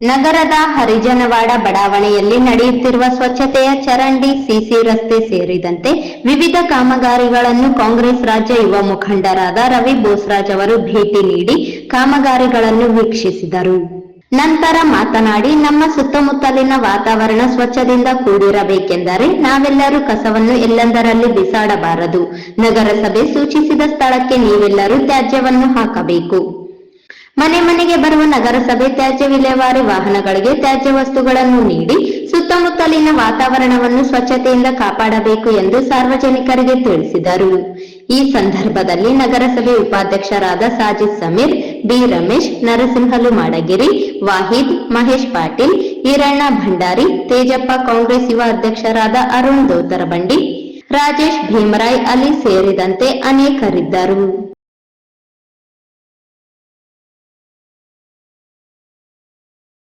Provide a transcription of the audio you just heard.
ನಗರದ ಹರಿಜನವಾಡ ಬಡಾವಣೆಯಲ್ಲಿ ನಡೆಯುತ್ತಿರುವ ಸ್ವಚ್ಛತೆಯ ಚರಂಡಿ, ಸಿಸಿ ರಸ್ತೆ ಸೇರಿದಂತೆ ವಿವಿಧ ಕಾಮಗಾರಿಗಳನ್ನು ಕಾಂಗ್ರೆಸ್ ರಾಜ್ಯ ಯುವ ಮುಖಂಡರಾದ ರವಿ ಬೋಸರಾಜ್ ಅವರು ಭೇಟಿ ನೀಡಿ ಕಾಮಗಾರಿಗಳನ್ನು ವೀಕ್ಷಿಸಿದರು. ನಂತರ ಮಾತನಾಡಿ, ನಮ್ಮ ಸುತ್ತಮುತ್ತಲಿನ ವಾತಾವರಣ ಸ್ವಚ್ಛದಿಂದ ಕೂಡಿರಬೇಕೆಂದರೆ ನಾವೆಲ್ಲರೂ ಕಸವನ್ನು ಎಲ್ಲೆಂದರಲ್ಲಿ ಬಿಸಾಡಬಾರದು. ನಗರಸಭೆ ಸೂಚಿಸಿದ ಸ್ಥಳಕ್ಕೆ ನೀವೆಲ್ಲರೂ ತ್ಯಾಜ್ಯವನ್ನು ಹಾಕಬೇಕು. ಮನೆ ಮನೆಗೆ ಬರುವ ನಗರಸಭೆ ತ್ಯಾಜ್ಯ ವಿಲೇವಾರಿ ವಾಹನಗಳಿಗೆ ತ್ಯಾಜ್ಯ ವಸ್ತುಗಳನ್ನು ನೀಡಿ ಸುತ್ತಮುತ್ತಲಿನ ವಾತಾವರಣವನ್ನು ಸ್ವಚ್ಛತೆಯಿಂದ ಕಾಪಾಡಬೇಕು ಎಂದು ಸಾರ್ವಜನಿಕರಿಗೆ ತಿಳಿಸಿದರು. ಈ ಸಂದರ್ಭದಲ್ಲಿ ನಗರಸಭೆ ಉಪಾಧ್ಯಕ್ಷರಾದ ಸಾಜಿದ್ ಸಮೀರ್, ಬಿ ರಮೇಶ್, ನರಸಿಂಹಲು ಮಾಡಗಿರಿ, ವಾಹಿದ್, ಮಹೇಶ್ ಪಾಟೀಲ್, ಈರಣ್ಣ ಭಂಡಾರಿ, ತೇಜಪ್ಪ, ಕಾಂಗ್ರೆಸ್ ಯುವ ಅಧ್ಯಕ್ಷರಾದ ಅರುಣ್ ದೋತರಬಂಡಿ, ರಾಜೇಶ್ ಭೀಮರಾಯ್, ಅಲಿ ಸೇರಿದಂತೆ ಅನೇಕರಿದ್ದರು.